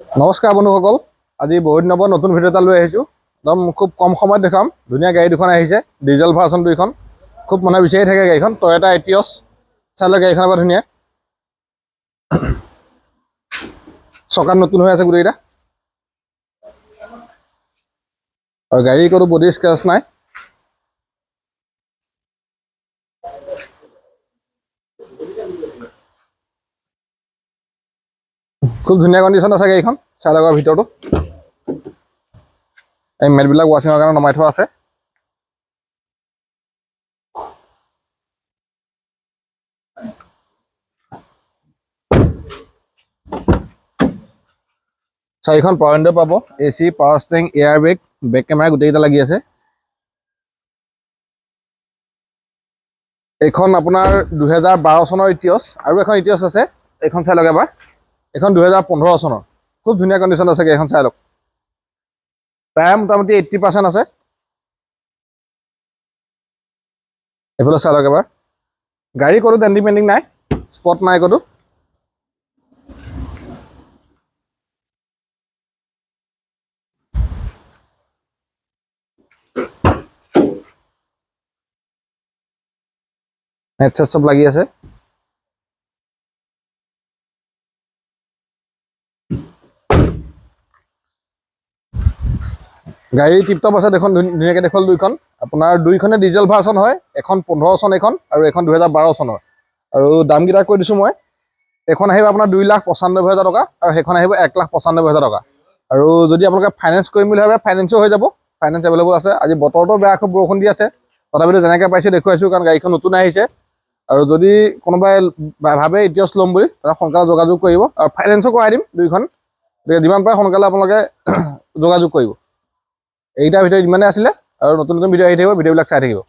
নমস্কাৰ বন্ধুসকল, আজি বহুত দিনৰ পৰা নতুন ভিডিঅ' এটা লৈ আহিছোঁ। একদম খুব কম সময়ত দেখাম। ধুনীয়া গাড়ী দুখন আহিছে, ডিজেল ভাৰ্চন দুইখন। খুব মানুহে বিচাৰি থাকে গাড়ীখন, টয়োটা এটিয়ছ। চাই লওক গাড়ীখন এবাৰ ধুনীয়া। চকাত নতুন হৈ আছে গোটেইকেইটা, আৰু গাড়ী কোনো বডি স্ক্ৰেচ নাই। খুব ধুনীয়া কণ্ডিশ্যন আছে গাড়ীখন, চাই লওক ভিতৰটো। এই মেটবিলাক ৱাশ্বিঙৰ কাৰণে নমাই থোৱা আছে। চাৰিখন পাৱাৰ উইণ্ডো পাব, AC, পাৱাৰ ষ্টেৰিং, এয়াৰ বেগ, বেক কেমেৰা গোটেইকেইটা লাগি আছে। এইখন আপোনাৰ 2012 চনৰ ইটিয়ছ। আৰু এখন ইটিয়ছ আছে, এইখন চাই লওক এবাৰ। এইখন 2015 চনৰ। খুব ধুনীয়া কণ্ডিশ্যন আছে গাড়ীখন, চাই লওক। প্ৰায় মোটামুটি 80% আছে। এইফালে চাই লওক এবাৰ। গাড়ী ক'তো ডেণ্টিং পেণ্টিং নাই, স্পট নাই ক'তো। হেডছেট চব লাগি আছে। গাড়ী টিপটপ আছে, দেখোন ধুনীয়াকৈ দেখল দুইখন। আপোনাৰ দুইখনে ডিজেল ভাৰ্চন হয়। এখন 15 চন এইখন, আৰু এখন 2012 চনৰ। আৰু দামকেইটা কৈ দিছোঁ মই। এইখন আহিব আপোনাৰ 2,95,000 টকা, আৰু সেইখন আহিব 1,95,000 টকা। আৰু যদি আপোনালোকে ফাইনেন্স কৰিম বুলি ভাবে, ফাইনেন্সো হৈ যাব। ফাইনেন্স এভেইলেবল আছে। আজি বতৰটো বেয়া, খুব বৰষুণ দি আছে। তথাপিতো যেনেকৈ পাইছোঁ দেখুৱাইছোঁ, কাৰণ গাড়ীখন নতুন আহিছে। আৰু যদি কোনোবাই ভাবে ইটিয়ছ ল'ম বুলি, তেতিয়া সোনকালে যোগাযোগ কৰিব। আৰু ফাইনেন্সো কৰাই দিম দুইখন। গতিকে যিমান পাৰে সোনকালে আপোনালোকে যোগাযোগ কৰিব। এইটাৰ ভিতৰত ইমানেই আছিলে, আৰু নতুন নতুন ভিডিঅ' আহি থাকিব, ভিডিঅ'বিলাক চাই থাকিব।